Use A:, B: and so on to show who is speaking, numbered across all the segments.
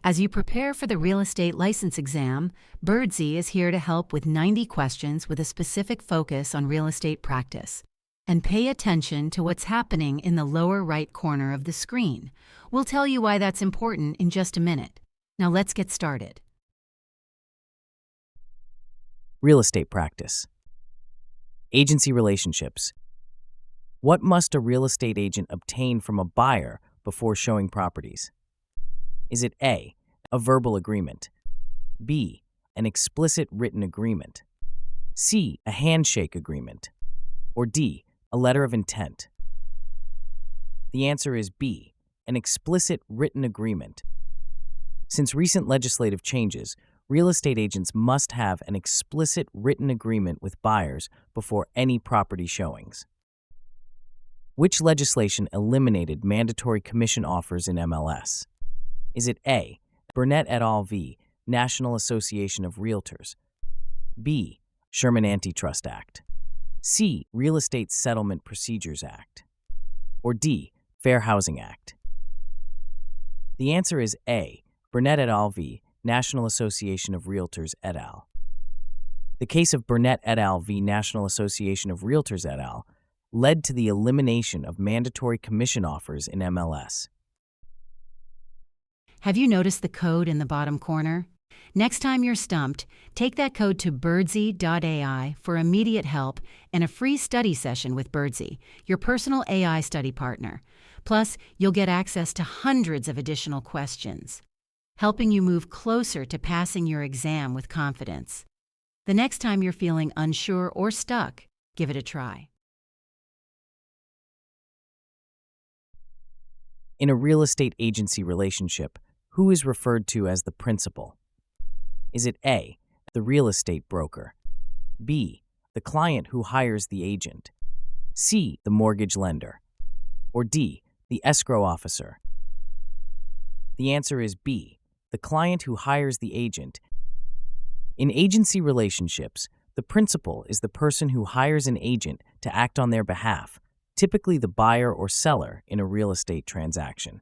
A: As you prepare for the real estate license exam, Birdsy is here to help with 90 questions with a specific focus on real estate practice. And pay attention to what's happening in the lower right corner of the screen. We'll tell you why that's important in just a minute. Now let's get started.
B: Real estate practice. Agency relationships. What must a real estate agent obtain from a buyer before showing properties? Is it A, a verbal agreement, B, an explicit written agreement, C, a handshake agreement, or D, a letter of intent? The answer is B, an explicit written agreement. Since recent legislative changes, real estate agents must have an explicit written agreement with buyers before any property showings. Which legislation eliminated mandatory commission offers in MLS? Is it A, Burnett et al. V. National Association of Realtors, B, Sherman Antitrust Act, C, Real Estate Settlement Procedures Act, or D, Fair Housing Act? The answer is A, Burnett et al. V. National Association of Realtors et al. The case of Burnett et al. V. National Association of Realtors et al. Led to the elimination of mandatory commission offers in MLS.
A: Have you noticed the code in the bottom corner? Next time you're stumped, take that code to birdsy.ai for immediate help and a free study session with Birdsy, your personal AI study partner. Plus, you'll get access to hundreds of additional questions, helping you move closer to passing your exam with confidence. The next time you're feeling unsure or stuck, give it a try.
B: In a real estate agency relationship, who is referred to as the principal? Is it A, the real estate broker, B, the client who hires the agent, C, the mortgage lender, or D, the escrow officer? The answer is B, the client who hires the agent. In agency relationships, the principal is the person who hires an agent to act on their behalf, typically the buyer or seller in a real estate transaction.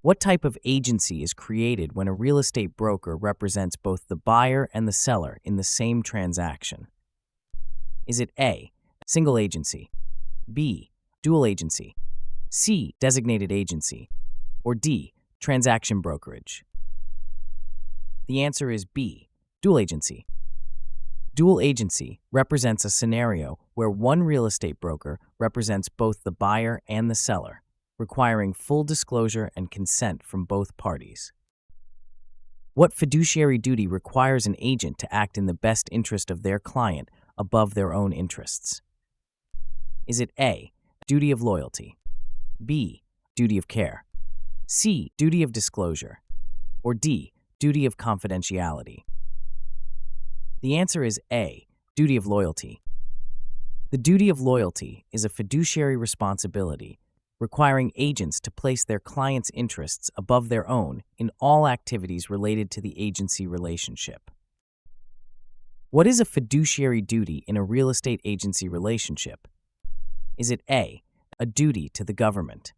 B: What type of agency is created when a real estate broker represents both the buyer and the seller in the same transaction? Is it A, single agency, B, dual agency, C, designated agency, or D, transaction brokerage? The answer is B, dual agency. Dual agency represents a scenario where one real estate broker represents both the buyer and the seller, requiring full disclosure and consent from both parties. What fiduciary duty requires an agent to act in the best interest of their client above their own interests? Is it A, duty of loyalty, B, duty of care, C, duty of disclosure, or D, duty of confidentiality? The answer is A, duty of loyalty. The duty of loyalty is a fiduciary responsibility requiring agents to place their clients' interests above their own in all activities related to the agency relationship. What is a fiduciary duty in a real estate agency relationship? Is it A, a duty to the government,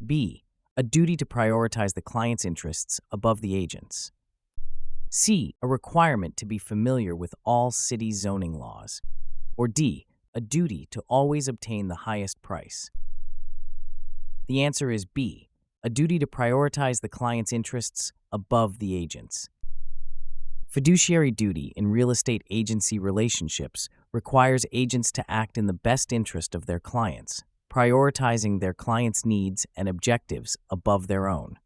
B: B, a duty to prioritize the client's interests above the agent's, C, a requirement to be familiar with all city zoning laws, or D, a duty to always obtain the highest price? The answer is B, a duty to prioritize the client's interests above the agent's. Fiduciary duty in real estate agency relationships requires agents to act in the best interest of their clients, prioritizing their clients' needs and objectives above their own.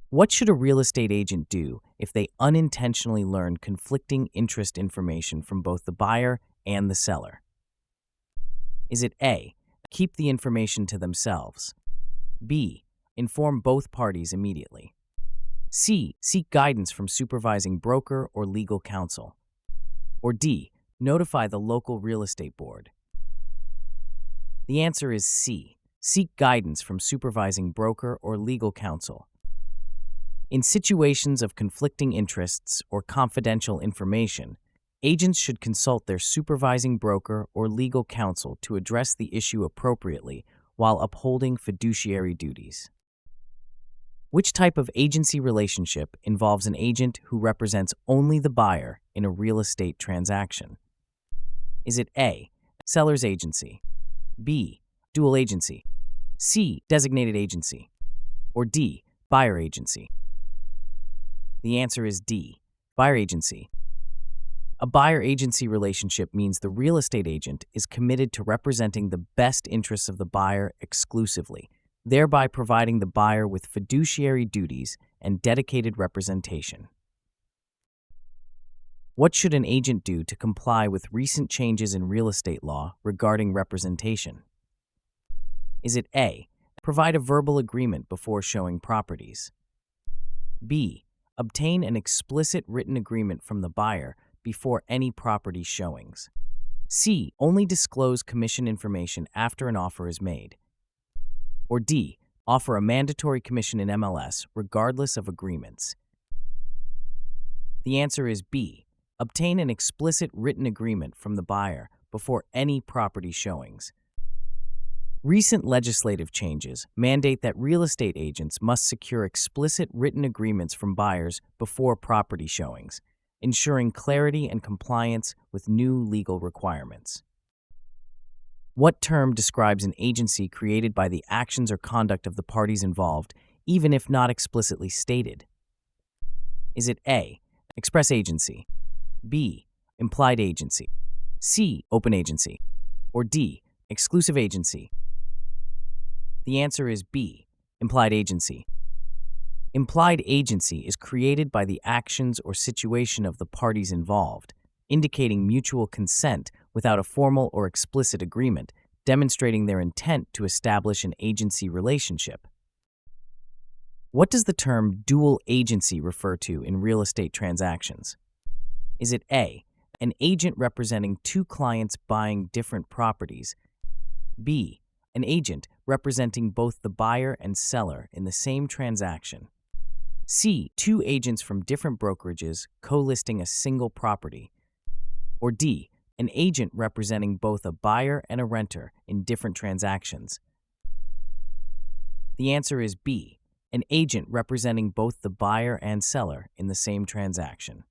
B: What should a real estate agent do if they unintentionally learn conflicting interest information from both the buyer and the seller? Is it A, keep the information to themselves, B, inform both parties immediately, C, seek guidance from supervising broker or legal counsel, or D, notify the local real estate board? The answer is C, seek guidance from supervising broker or legal counsel. In situations of conflicting interests or confidential information, agents should consult their supervising broker or legal counsel to address the issue appropriately while upholding fiduciary duties. Which type of agency relationship involves an agent who represents only the buyer in a real estate transaction? Is it A, seller's agency, B, dual agency, C, designated agency, or D, buyer agency? The answer is D, buyer agency. A buyer-agency relationship means the real estate agent is committed to representing the best interests of the buyer exclusively, thereby providing the buyer with fiduciary duties and dedicated representation. What should an agent do to comply with recent changes in real estate law regarding representation? Is it A, provide a verbal agreement before showing properties, B, obtain an explicit written agreement from the buyer before any property showings, C, only disclose commission information after an offer is made, or D, offer a mandatory commission in MLS regardless of agreements? The answer is B, obtain an explicit written agreement from the buyer before any property showings. Recent legislative changes mandate that real estate agents must secure explicit written agreements from buyers before property showings, ensuring clarity and compliance with new legal requirements. What term describes an agency created by the actions or conduct of the parties involved, even if not explicitly stated? Is it A, express agency, B, implied agency, C, open agency, or D, exclusive agency? The answer is B, implied agency. Implied agency is created by the actions or situation of the parties involved, indicating mutual consent without a formal or explicit agreement, demonstrating their intent to establish an agency relationship. What does the term dual agency refer to in real estate transactions? Is it A, an agent representing two clients buying different properties, B, an agent representing both the buyer and seller in the same transaction, C, two agents from different brokerages co-listing a single property, or D, an agent representing both a buyer and a renter in different transactions? The answer is B, an agent representing both the buyer and seller in the same transaction.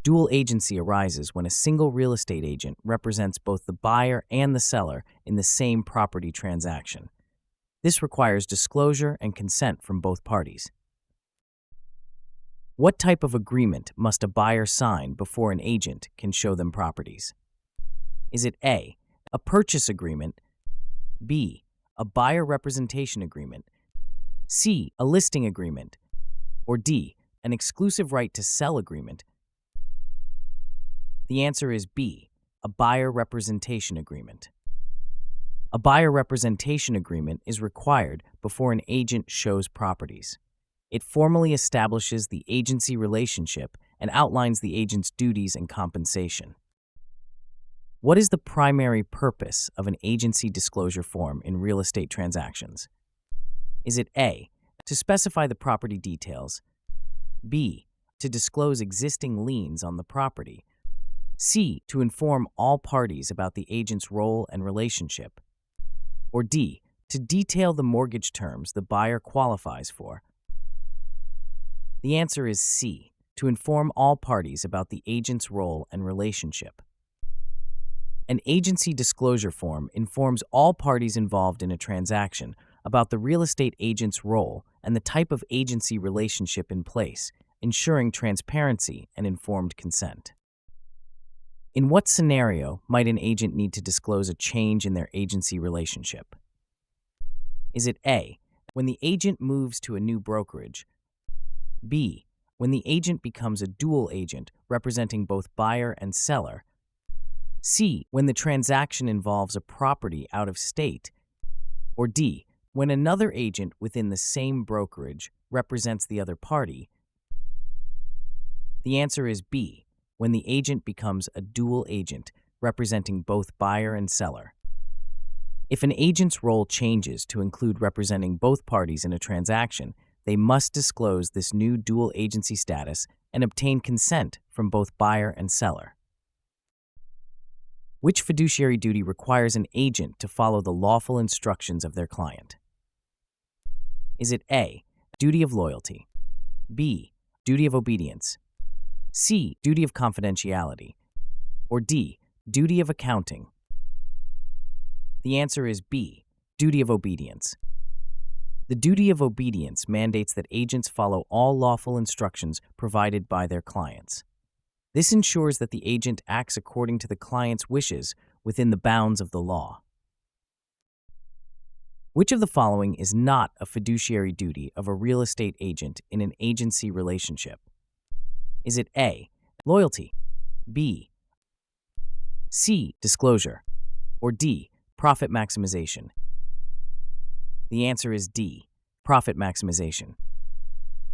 B: Dual agency arises when a single real estate agent represents both the buyer and the seller in the same property transaction. This requires disclosure and consent from both parties. What type of agreement must a buyer sign before an agent can show them properties? Is it A, a purchase agreement, B, a buyer representation agreement, C, a listing agreement, or D, an exclusive right to sell agreement? The answer is B, a buyer representation agreement. A buyer representation agreement is required before an agent shows properties. It formally establishes the agency relationship and outlines the agent's duties and compensation. What is the primary purpose of an agency disclosure form in real estate transactions? Is it A, to specify the property details, B, to disclose existing liens on the property, C, to inform all parties about the agent's role and relationship, or D, to detail the mortgage terms the buyer qualifies for? The answer is C, to inform all parties about the agent's role and relationship. An agency disclosure form informs all parties involved in a transaction about the real estate agent's role and the type of agency relationship in place, ensuring transparency and informed consent. In what scenario might an agent need to disclose a change in their agency relationship? Is it A, when the agent moves to a new brokerage, B, when the agent becomes a dual agent representing both buyer and seller, C, when the transaction involves a property out of state, or D, when another agent within the same brokerage represents the other party? The answer is B, when the agent becomes a dual agent representing both buyer and seller. If an agent's role changes to include representing both parties in a transaction, they must disclose this new dual agency status and obtain consent from both buyer and seller. Which fiduciary duty requires an agent to follow the lawful instructions of their client? Is it A, duty of loyalty. B, duty of obedience. C, duty of confidentiality. Or D, duty of accounting. The answer is B, duty of obedience. The duty of obedience mandates that agents follow all lawful instructions provided by their clients. This ensures that the agent acts according to the client's wishes within the bounds of the law. Which of the following is not a fiduciary duty of a real estate agent in an agency relationship? Is it A, loyalty, B, C, disclosure, or D, profit maximization? The answer is D, profit maximization.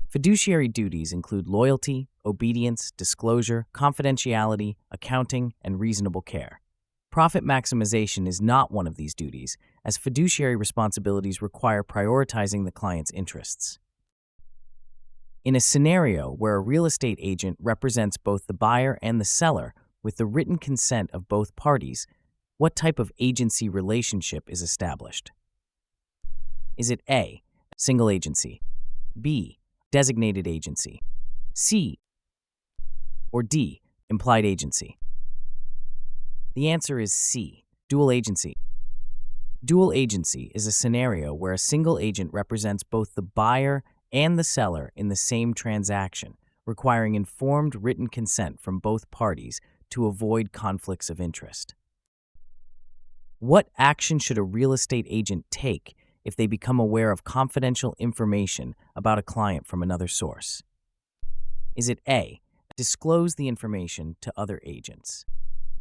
B: Fiduciary duties include loyalty, obedience, disclosure, confidentiality, accounting, and reasonable care. Profit maximization is not one of these duties, as fiduciary responsibilities require prioritizing the client's interests. In a scenario where a real estate agent represents both the buyer and the seller with the written consent of both parties, what type of agency relationship is established? Is it A, single agency, B, designated agency, C, or D, implied agency? The answer is C, dual agency. Dual agency is a scenario where a single agent represents both the buyer and the seller in the same transaction, requiring informed written consent from both parties to avoid conflicts of interest. What action should a real estate agent take if they become aware of confidential information about a client from another source? Is it A, disclose the information to other agents,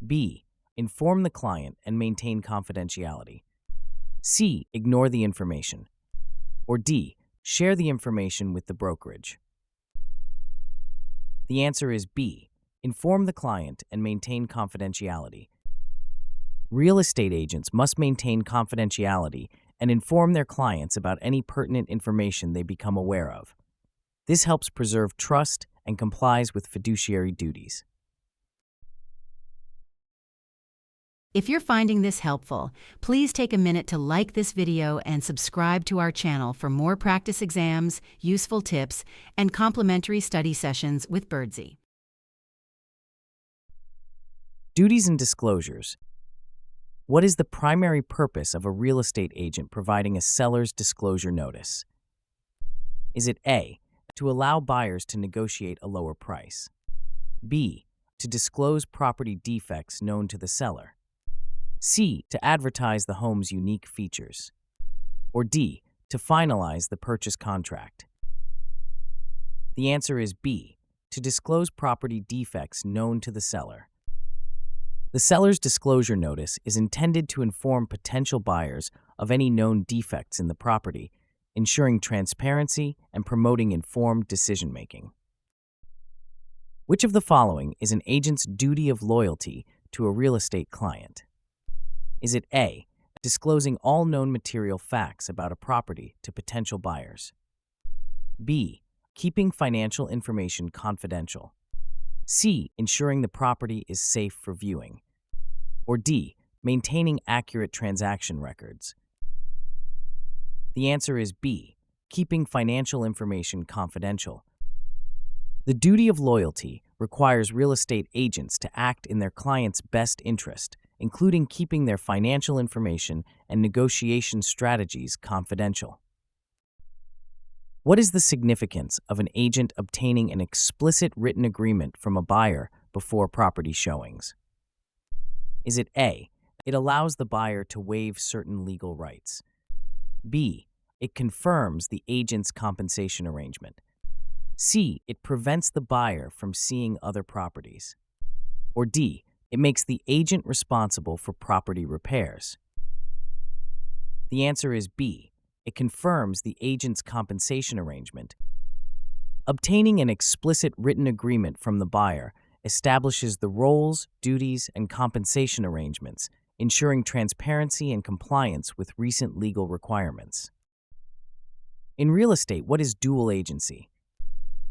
B: B, inform the client and maintain confidentiality, C, ignore the information, or D, share the information with the brokerage? The answer is B, inform the client and maintain confidentiality. Real estate agents must maintain confidentiality and inform their clients about any pertinent information they become aware of. This helps preserve trust and complies with fiduciary duties.
A: If you're finding this helpful, please take a minute to like this video and subscribe to our channel for more practice exams, useful tips, and complimentary study sessions with Birdsy.
B: Duties and disclosures. What is the primary purpose of a real estate agent providing a seller's disclosure notice? Is it A, to allow buyers to negotiate a lower price, B, to disclose property defects known to the seller, C, to advertise the home's unique features, or D, to finalize the purchase contract? The answer is B, to disclose property defects known to the seller. The seller's disclosure notice is intended to inform potential buyers of any known defects in the property, ensuring transparency and promoting informed decision-making. Which of the following is an agent's duty of loyalty to a real estate client? Is it A, disclosing all known material facts about a property to potential buyers, B, keeping financial information confidential, C, ensuring the property is safe for viewing, or D, maintaining accurate transaction records? The answer is B, keeping financial information confidential. The duty of loyalty requires real estate agents to act in their client's best interest, including keeping their financial information and negotiation strategies confidential. What is the significance of an agent obtaining an explicit written agreement from a buyer before property showings? Is it A, it allows the buyer to waive certain legal rights, B, it confirms the agent's compensation arrangement, C, it prevents the buyer from seeing other properties, or D, it makes the agent responsible for property repairs? The answer is B, it confirms the agent's compensation arrangement. Obtaining an explicit written agreement from the buyer establishes the roles, duties, and compensation arrangements, ensuring transparency and compliance with recent legal requirements. In real estate, what is dual agency?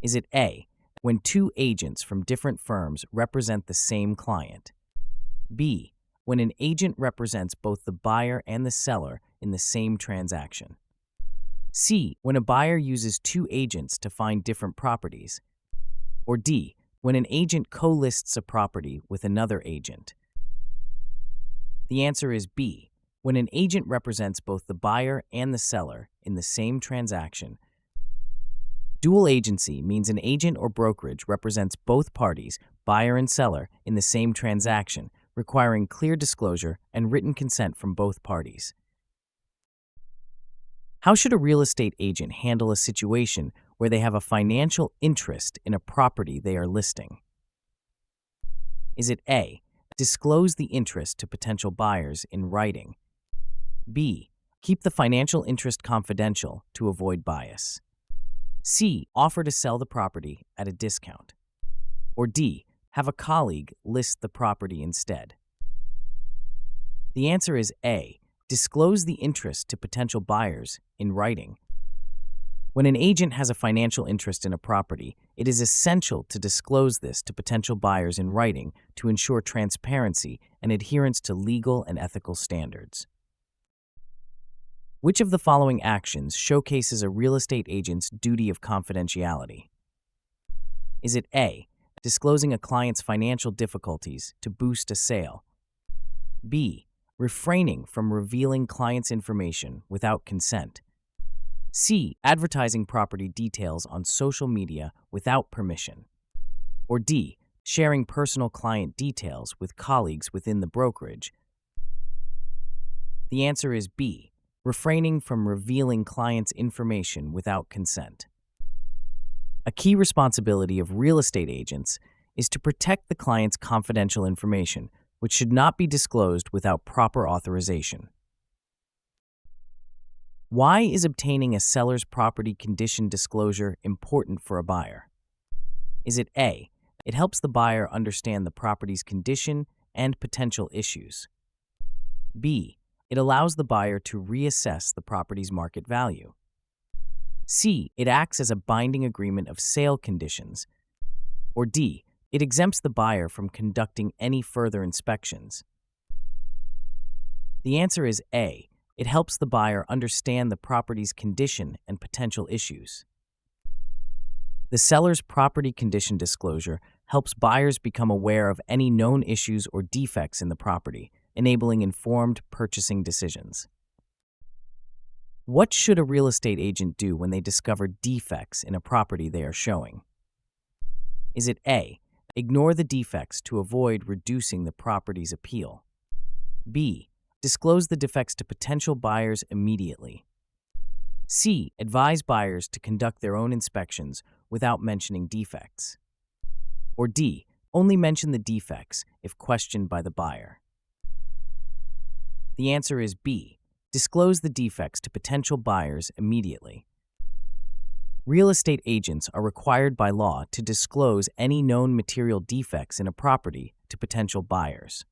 B: Is it A, when two agents from different firms represent the same client, B, when an agent represents both the buyer and the seller in the same transaction, C. When a buyer uses two agents to find different properties. Or D. When an agent co-lists a property with another agent. The answer is B. When an agent represents both the buyer and the seller in the same transaction. Dual agency means an agent or brokerage represents both parties, buyer and seller, in the same transaction, requiring clear disclosure and written consent from both parties. How should a real estate agent handle a situation where they have a financial interest in a property they are listing? Is it A. Disclose the interest to potential buyers in writing? B. Keep the financial interest confidential to avoid bias? C. Offer to sell the property at a discount? Or D. Have a colleague list the property instead? The answer is A. Disclose the interest to potential buyers in writing. When an agent has a financial interest in a property, it is essential to disclose this to potential buyers in writing to ensure transparency and adherence to legal and ethical standards. Which of the following actions showcases a real estate agent's duty of confidentiality? Is it A. Disclosing a client's financial difficulties to boost a sale? B. Refraining from revealing client's information without consent? C. Advertising property details on social media without permission? Or D. Sharing personal client details with colleagues within the brokerage? The answer is B. Refraining from revealing clients' information without consent. A key responsibility of real estate agents is to protect the client's confidential information, which should not be disclosed without proper authorization. Why is obtaining a seller's property condition disclosure important for a buyer? Is it A. It helps the buyer understand the property's condition and potential issues? B. It allows the buyer to reassess the property's market value? C. It acts as a binding agreement of sale conditions? Or D. It exempts the buyer from conducting any further inspections? The answer is A. It helps the buyer understand the property's condition and potential issues. The seller's property condition disclosure helps buyers become aware of any known issues or defects in the property, enabling informed purchasing decisions. What should a real estate agent do when they discover defects in a property they are showing? Is it A. Ignore the defects to avoid reducing the property's appeal? B. Disclose the defects to potential buyers immediately? C. Advise buyers to conduct their own inspections without mentioning defects? Or D. Only mention the defects if questioned by the buyer? The answer is B. Disclose the defects to potential buyers immediately. Real estate agents are required by law to disclose any known material defects in a property to potential buyers.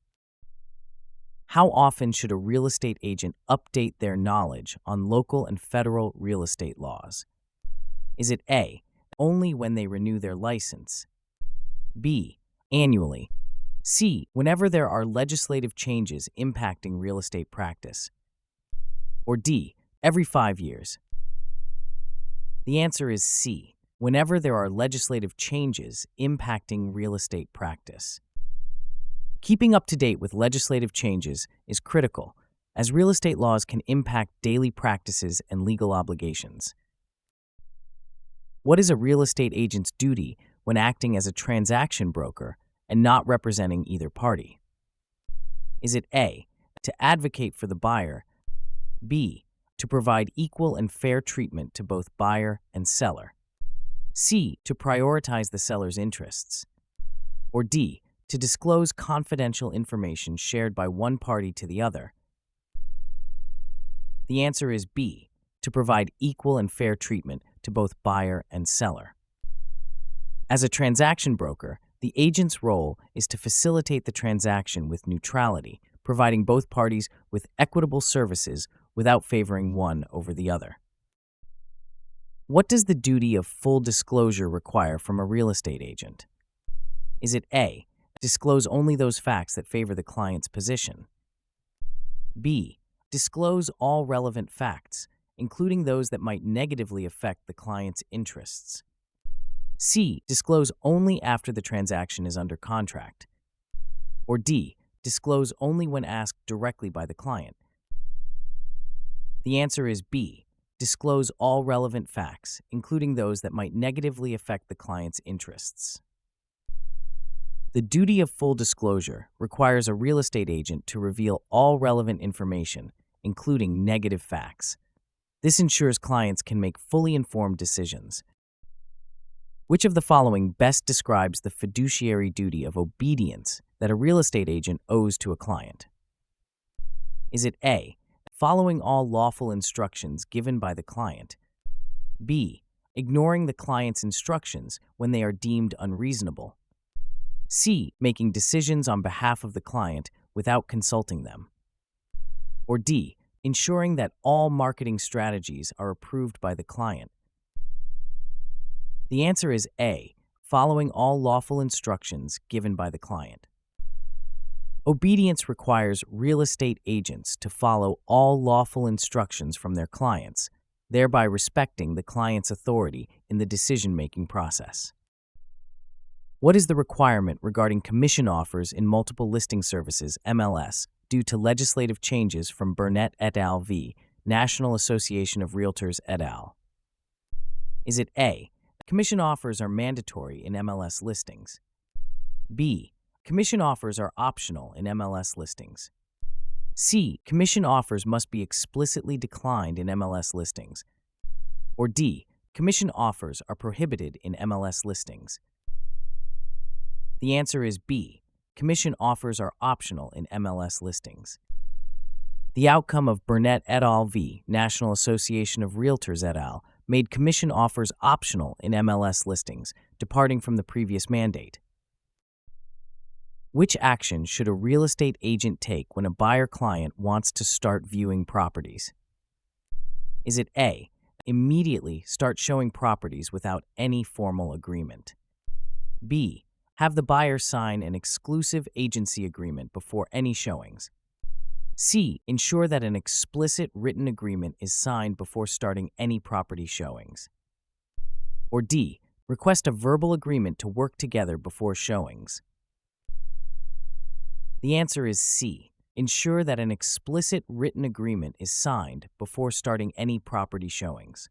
B: How often should a real estate agent update their knowledge on local and federal real estate laws? Is it A. Only when they renew their license? B. Annually? C. Whenever there are legislative changes impacting real estate practice? Or D. Every 5 years? The answer is C. Whenever there are legislative changes impacting real estate practice. Keeping up to date with legislative changes is critical, as real estate laws can impact daily practices and legal obligations. What is a real estate agent's duty when acting as a transaction broker and not representing either party? Is it A. To advocate for the buyer? B. To provide equal and fair treatment to both buyer and seller? C. To prioritize the seller's interests? Or D. To disclose confidential information shared by one party to the other? The answer is B. To provide equal and fair treatment to both buyer and seller. As a transaction broker, the agent's role is to facilitate the transaction with neutrality, providing both parties with equitable services without favoring one over the other. What does the duty of full disclosure require from a real estate agent? Is it A. Disclose only those facts that favor the client's position? B. Disclose all relevant facts, including those that might negatively affect the client's interests. C. Disclose only after the transaction is under contract. Or D. Disclose only when asked directly by the client. The answer is B. Disclose all relevant facts, including those that might negatively affect the client's interests. The duty of full disclosure requires a real estate agent to reveal all relevant information, including negative facts. This ensures clients can make fully informed decisions. Which of the following best describes the fiduciary duty of obedience that a real estate agent owes to a client? Is it A. Following all lawful instructions given by the client? B. Ignoring the client's instructions when they are deemed unreasonable? C. Making decisions on behalf of the client without consulting them? Or D. Ensuring that all marketing strategies are approved by the client? The answer is A. Following all lawful instructions given by the client. Obedience requires real estate agents to follow all lawful instructions from their clients, thereby respecting the client's authority in the decision-making process. What is the requirement regarding commission offers in multiple listing services (MLS) due to legislative changes from Burnett et al. v. National Association of Realtors et al.? Is it A. Commission offers are mandatory in MLS listings? B. Commission offers are optional in MLS listings? C. Commission offers must be explicitly declined in MLS listings? Or D. Commission offers are prohibited in MLS listings? The answer is B. Commission offers are optional in MLS listings. The outcome of Burnett et al. v. National Association of Realtors et al. Made commission offers optional in MLS listings, departing from the previous mandate. Which action should a real estate agent take when a buyer client wants to start viewing properties? Is it A. Immediately start showing properties without any formal agreement? B. Have the buyer sign an exclusive agency agreement before any showings? C. Ensure that an explicit written agreement is signed before starting any property showings? Or D. Request a verbal agreement to work together before showings? The answer is C. Ensure that an explicit written agreement is signed before starting any property showings.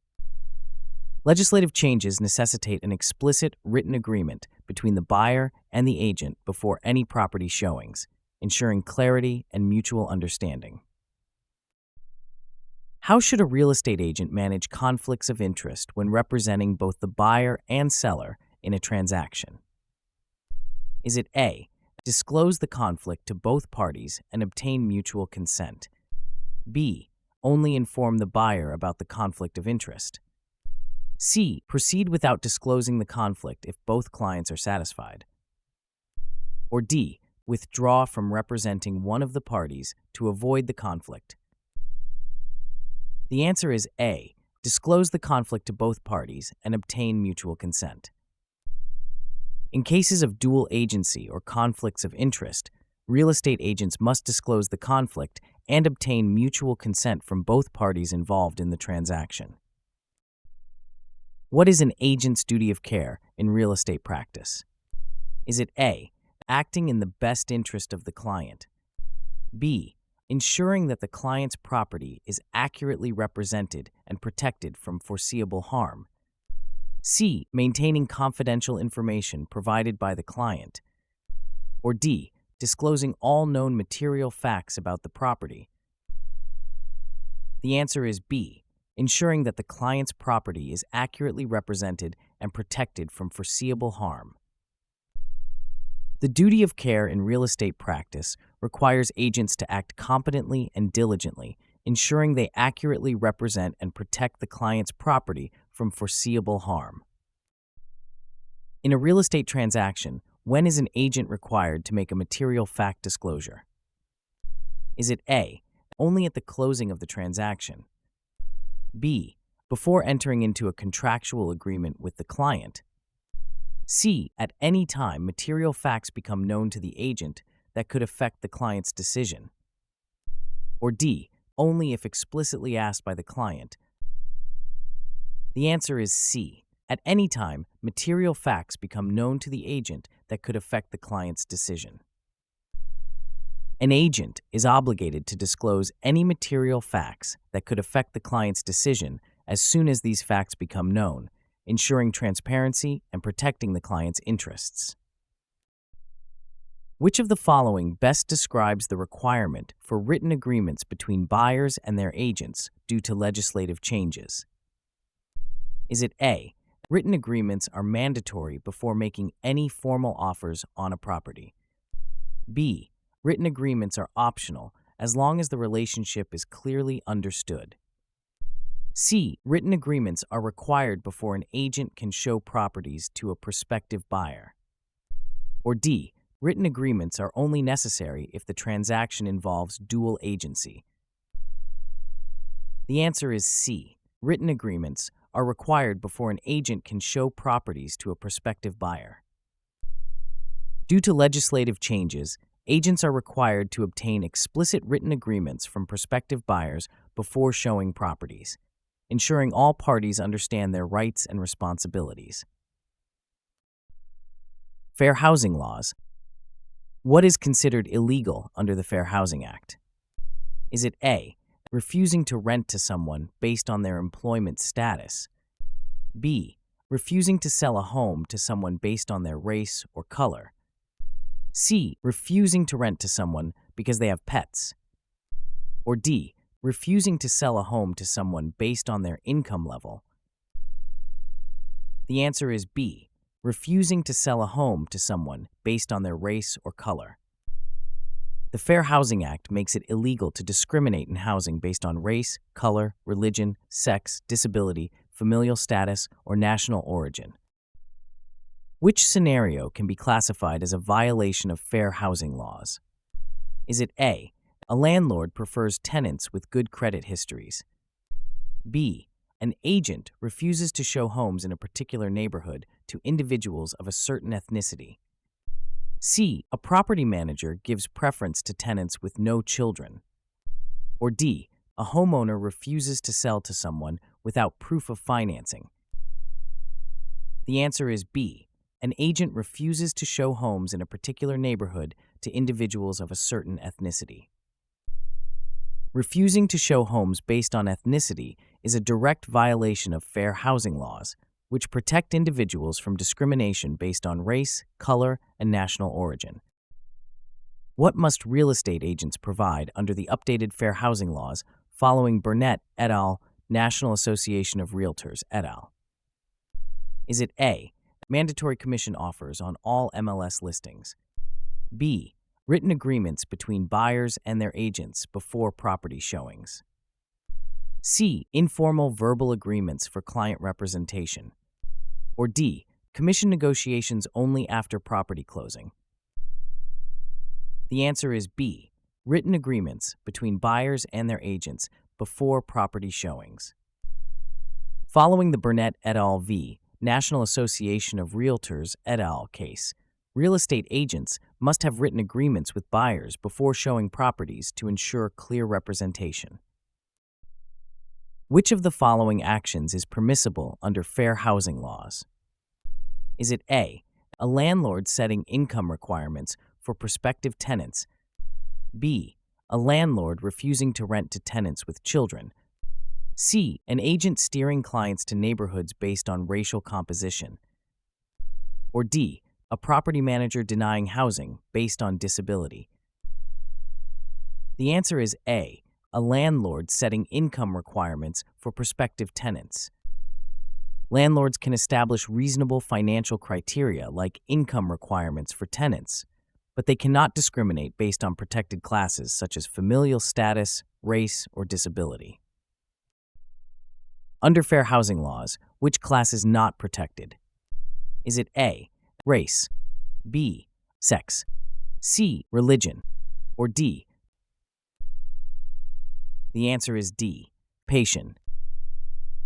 B: Legislative changes necessitate an explicit written agreement between the buyer and the agent before any property showings, ensuring clarity and mutual understanding. How should a real estate agent manage conflicts of interest when representing both the buyer and seller in a transaction? Is it A. Disclose the conflict to both parties and obtain mutual consent? B. Only inform the buyer about the conflict of interest? C. Proceed without disclosing the conflict if both clients are satisfied? Or D. Withdraw from representing one of the parties to avoid the conflict? The answer is A. Disclose the conflict to both parties and obtain mutual consent. In cases of dual agency or conflicts of interest, real estate agents must disclose the conflict and obtain mutual consent from both parties involved in the transaction. What is an agent's duty of care in real estate practice? Is it A. Acting in the best interest of the client? B. Ensuring that the client's property is accurately represented and protected from foreseeable harm? C. Maintaining confidential information provided by the client? Or D. Disclosing all known material facts about the property? The answer is B. Ensuring that the client's property is accurately represented and protected from foreseeable harm. The duty of care in real estate practice requires agents to act competently and diligently, ensuring they accurately represent and protect the client's property from foreseeable harm. In a real estate transaction, when is an agent required to make a material fact disclosure? Is it A. Only at the closing of the transaction? B. Before entering into a contractual agreement with the client? C. At any time material facts become known to the agent that could affect the client's decision? Or D. Only if explicitly asked by the client, The answer is C. At any time, material facts become known to the agent that could affect the client's decision. An agent is obligated to disclose any material facts that could affect the client's decision as soon as these facts become known, ensuring transparency and protecting the client's interests. Which of the following best describes the requirement for written agreements between buyers and their agents due to legislative changes? Is it A, written agreements are mandatory before making any formal offers on a property? B, written agreements are optional as long as the relationship is clearly understood? C, written agreements are required before an agent can show properties to a prospective buyer? Or D, written agreements are only necessary if the transaction involves dual agency? The answer is C. Written agreements are required before an agent can show properties to a prospective buyer. Due to legislative changes, agents are required to obtain explicit written agreements from prospective buyers before showing properties, ensuring all parties understand their rights and responsibilities. Fair housing laws. What is considered illegal under the Fair Housing Act? Is it A, refusing to rent to someone based on their employment status? B, refusing to sell a home to someone based on their race or color? C, refusing to rent to someone because they have pets? Or D, refusing to sell a home to someone based on their income level? The answer is B, refusing to sell a home to someone based on their race or color. The Fair Housing Act makes it illegal to discriminate in housing based on race, color, religion, sex, disability, familial status, or national origin. Which scenario can be classified as a violation of fair housing laws? Is it A, a landlord prefers tenants with good credit histories? B, an agent refuses to show homes in a particular neighborhood to individuals of a certain ethnicity? C, a property manager gives preference to tenants with no children? Or D, a homeowner refuses to sell to someone without proof of financing? The answer is B, an agent refuses to show homes in a particular neighborhood to individuals of a certain ethnicity. Refusing to show homes based on ethnicity is a direct violation of fair housing laws, which protect individuals from discrimination based on race, color, and national origin. What must real estate agents provide under the updated fair housing laws following Burnett et al., National Association of Realtors et al.? Is it A, mandatory commission offers on all MLS listings? B, written agreements between buyers and their agents before property showings? C, informal verbal agreements for client representation? Or D, commission negotiations only after property closing? The answer is B, written agreements between buyers and their agents before property showings. Following the Burnett et al. V. National Association of Realtors et al. Case, real estate agents must have written agreements with buyers before showing properties to ensure clear representation. Which of the following actions is permissible under fair housing laws? Is it A, a landlord setting income requirements for prospective tenants? B, a landlord refusing to rent to tenants with children? C, an agent steering clients to neighborhoods based on racial composition? Or D, a property manager denying housing based on disability? The answer is A, a landlord setting income requirements for prospective tenants. Landlords can establish reasonable financial criteria like income requirements for tenants, but they cannot discriminate based on protected classes such as familial status, race, or disability. Under fair housing laws, which class is not protected? Is it A, race, B, sex, C, religion, or D? The answer is D, patient.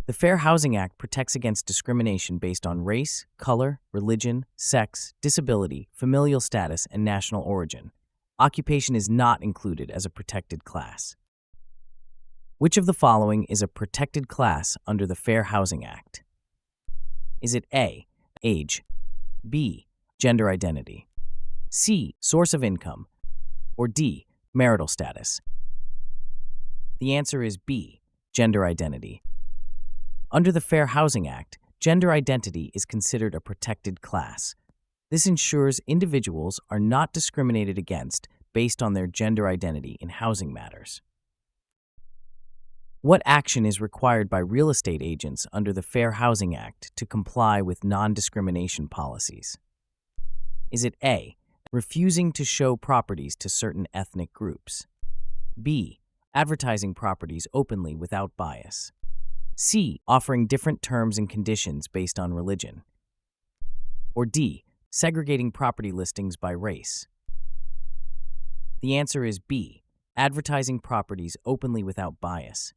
B: The Fair Housing Act protects against discrimination based on race, color, religion, sex, disability, familial status, and national origin. Occupation is not included as a protected class. Which of the following is a protected class under the Fair Housing Act? Is it A, age, B, gender identity, C, source of income, or D, marital status? The answer is B, gender identity. Under the Fair Housing Act, gender identity is considered a protected class. This ensures individuals are not discriminated against based on their gender identity in housing matters. What action is required by real estate agents under the Fair Housing Act to comply with non-discrimination policies? Is it A, refusing to show properties to certain ethnic groups, B, advertising properties openly without bias, C, offering different terms and conditions based on religion, or D, segregating property listings by race? The answer is B, advertising properties openly without bias.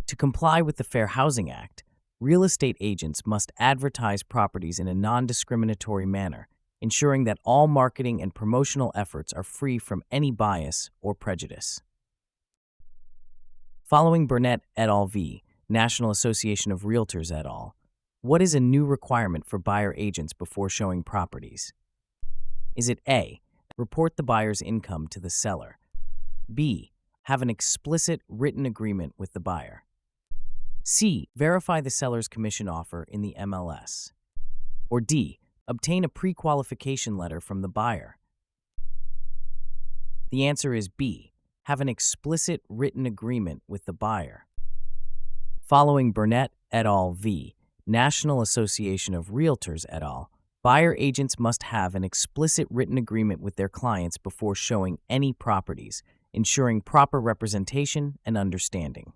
B: To comply with the Fair Housing Act, real estate agents must advertise properties in a non-discriminatory manner, ensuring that all marketing and promotional efforts are free from any bias or prejudice. Following Burnett et al. V. National Association of Realtors et al., what is a new requirement for buyer agents before showing properties? Is it A, report the buyer's income to the seller, B, have an explicit written agreement with the buyer, C, verify the seller's commission offer in the MLS, or D, obtain a pre-qualification letter from the buyer? The answer is B, have an explicit written agreement with the buyer. Following Burnett et al. V. National Association of Realtors et al., buyer agents must have an explicit written agreement with their clients before showing any properties, ensuring proper representation and understanding.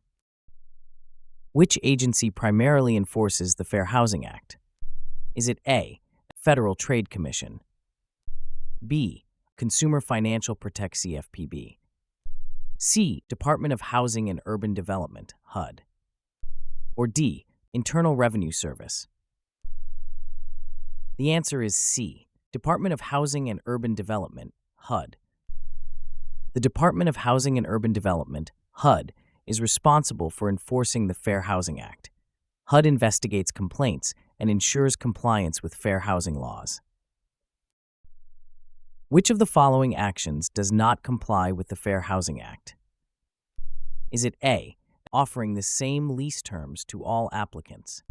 B: Which agency primarily enforces the Fair Housing Act? Is it A, Federal Trade Commission, B, Consumer Financial Protect CFPB, C, Department of Housing and Urban Development, HUD, or D, Internal Revenue Service? The answer is C, Department of Housing and Urban Development, HUD. The Department of Housing and Urban Development, HUD, is responsible for enforcing the Fair Housing Act. HUD investigates complaints and ensures compliance with fair housing laws. Which of the following actions does not comply with the Fair Housing Act? Is it A, offering the same lease terms to all applicants,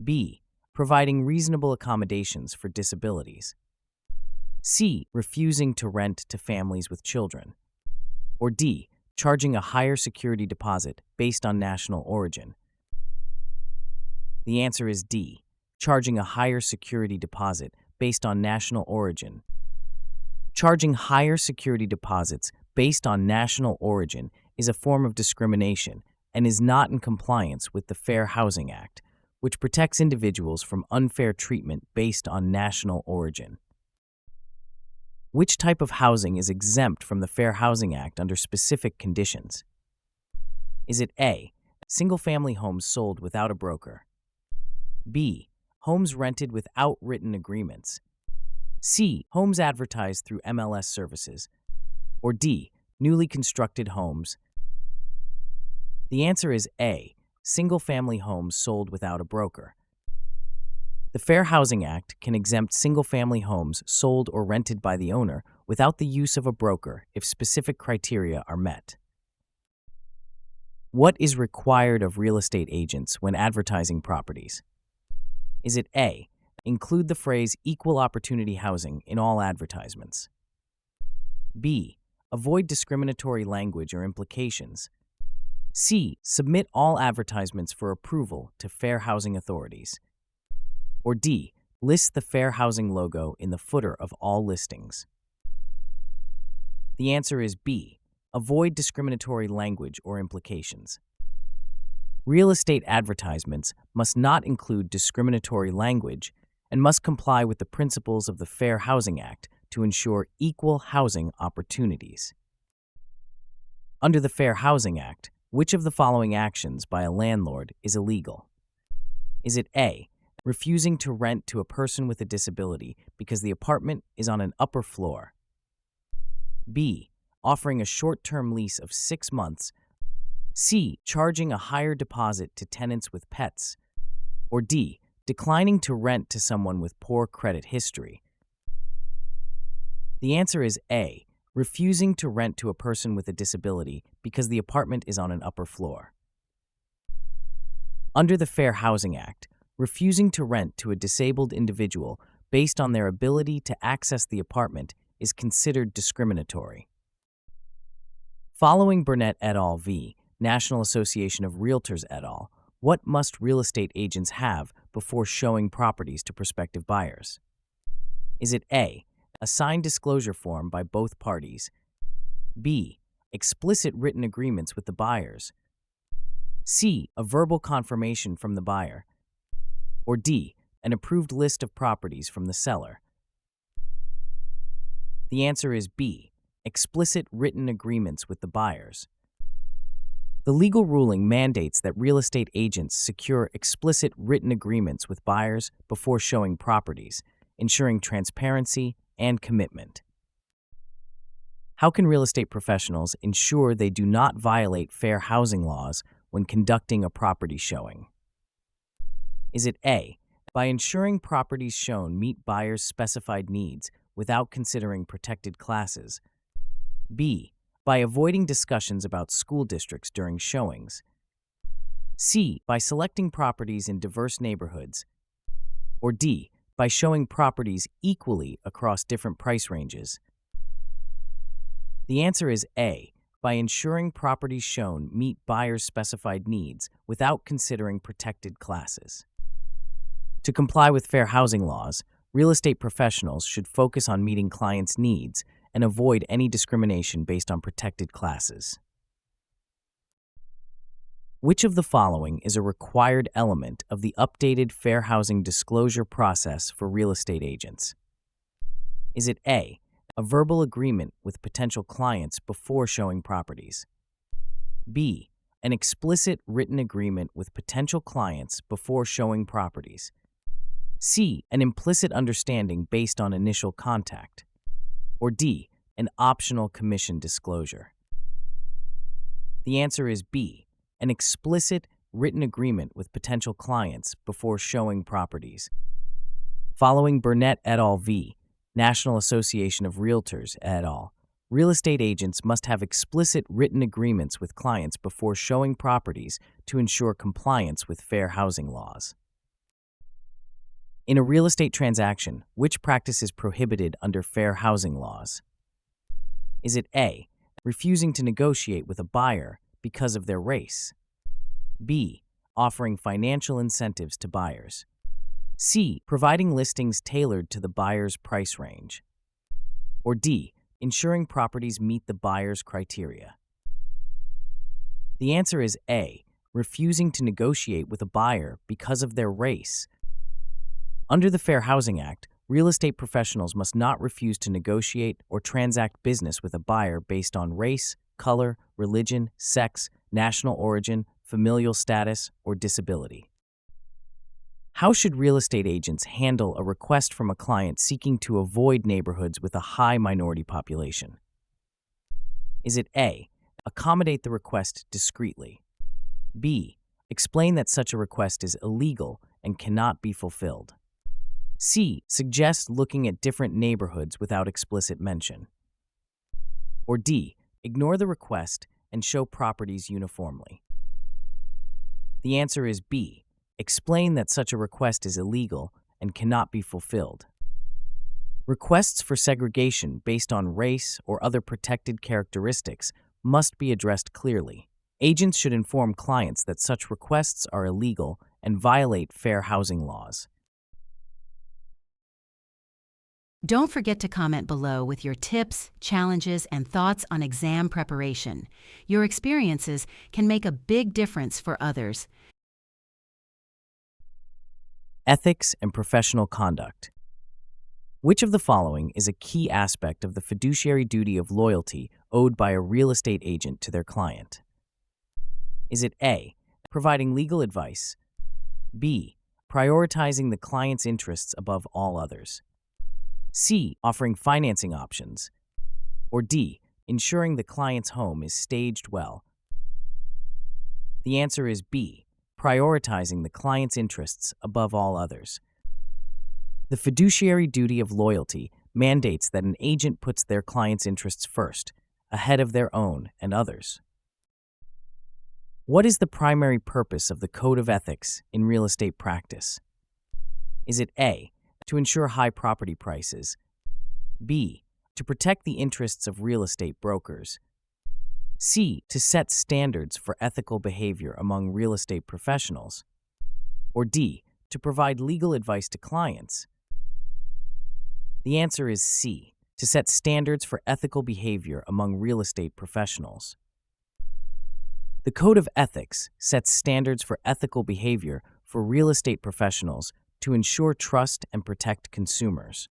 B: B, providing reasonable accommodations for disabilities, C, refusing to rent to families with children, or D, charging a higher security deposit based on national origin? The answer is D, charging a higher security deposit based on national origin. Charging higher security deposits based on national origin is a form of discrimination and is not in compliance with the Fair Housing Act, which protects individuals from unfair treatment based on national origin. Which type of housing is exempt from the Fair Housing Act under specific conditions? Is it A, single-family homes sold without a broker, B, homes rented without written agreements, C, homes advertised through MLS services, or D, newly constructed homes? The answer is A, single-family homes sold without a broker. The Fair Housing Act can exempt single-family homes sold or rented by the owner without the use of a broker if specific criteria are met. What is required of real estate agents when advertising properties? Is it A, include the phrase equal opportunity housing in all advertisements, B, avoid discriminatory language or implications, C, submit all advertisements for approval to fair housing authorities, or D, list the fair housing logo in the footer of all listings? The answer is B, avoid discriminatory language or implications. Real estate advertisements must not include discriminatory language and must comply with the principles of the Fair Housing Act to ensure equal housing opportunities. Under the Fair Housing Act, which of the following actions by a landlord is illegal? Is it A, refusing to rent to a person with a disability because the apartment is on an upper floor, B, offering a short-term lease of 6 months C. Charging a higher deposit to tenants with pets. Or D. Declining to rent to someone with poor credit history. The answer is A. Refusing to rent to a person with a disability because the apartment is on an upper floor. Under the Fair Housing Act, refusing to rent to a disabled individual based on their ability to access the apartment is considered discriminatory. Following Burnett et al. V. National Association of Realtors et al., what must real estate agents have before showing properties to prospective buyers? Is it A. A signed disclosure form by both parties, B. Explicit written agreements with the buyers, C. A verbal confirmation from the buyer, or D. An approved list of properties from the seller? The answer is B. Explicit written agreements with the buyers. The legal ruling mandates that real estate agents secure explicit written agreements with buyers before showing properties, ensuring transparency and commitment. How can real estate professionals ensure they do not violate fair housing laws when conducting a property showing? Is it A. By ensuring properties shown meet buyers' specified needs without considering protected classes, B. By avoiding discussions about school districts during showings, C. By selecting properties in diverse neighborhoods, or D. By showing properties equally across different price ranges? The answer is A. By ensuring properties shown meet buyers' specified needs without considering protected classes. To comply with fair housing laws, real estate professionals should focus on meeting clients' needs and avoid any discrimination based on protected classes. Which of the following is a required element of the updated fair housing disclosure process for real estate agents? Is it A. A verbal agreement with potential clients before showing properties, B. An explicit written agreement with potential clients before showing properties, C. An implicit understanding based on initial contact, or D. An optional commission disclosure? The answer is B. An explicit written agreement with potential clients before showing properties. Following Burnett et al. V. National Association of Realtors et al., real estate agents must have explicit written agreements with clients before showing properties to ensure compliance with fair housing laws. In a real estate transaction, which practice is prohibited under fair housing laws? Is it A. Refusing to negotiate with a buyer because of their race, B. Offering financial incentives to buyers, C. Providing listings tailored to the buyer's price range, or D. Ensuring properties meet the buyer's criteria? The answer is A. Refusing to negotiate with a buyer because of their race. Under the Fair Housing Act, real estate professionals must not refuse to negotiate or transact business with a buyer based on race, color, religion, sex, national origin, familial status, or disability. How should real estate agents handle a request from a client seeking to avoid neighborhoods with a high minority population? Is it A. Accommodate the request discreetly, B. Explain that such a request is illegal and cannot be fulfilled, C. Suggest looking at different neighborhoods without explicit mention, or D. Ignore the request and show properties uniformly? The answer is B. Explain that such a request is illegal and cannot be fulfilled. Requests for segregation based on race or other protected characteristics must be addressed clearly. Agents should inform clients that such requests are illegal and violate fair housing laws.
A: Don't forget to comment below with your tips, challenges, and thoughts on exam preparation. Your experiences can make a big difference for others.
B: Ethics and professional conduct. Which of the following is a key aspect of the fiduciary duty of loyalty owed by a real estate agent to their client? Is it A. Providing legal advice, B. Prioritizing the client's interests above all others, C. Offering financing options, or D. Ensuring the client's home is staged well? The answer is B, prioritizing the client's interests above all others. The fiduciary duty of loyalty mandates that an agent puts their client's interests first, ahead of their own and others. What is the primary purpose of the Code of Ethics in real estate practice? Is it A, to ensure high property prices, B, to protect the interests of real estate brokers, C, to set standards for ethical behavior among real estate professionals, or D, to provide legal advice to clients? The answer is C, to set standards for ethical behavior among real estate professionals. The Code of Ethics sets standards for ethical behavior for real estate professionals to ensure trust and protect consumers.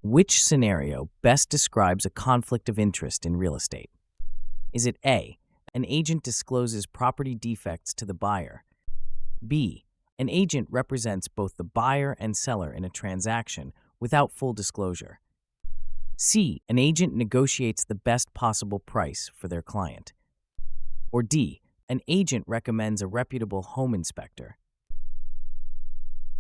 B: Which scenario best describes a conflict of interest in real estate? Is it A, an agent discloses property defects to the buyer, B, an agent represents both the buyer and seller in a transaction without full disclosure, C, an agent negotiates the best possible price for their client, or D, an agent recommends a reputable home inspector?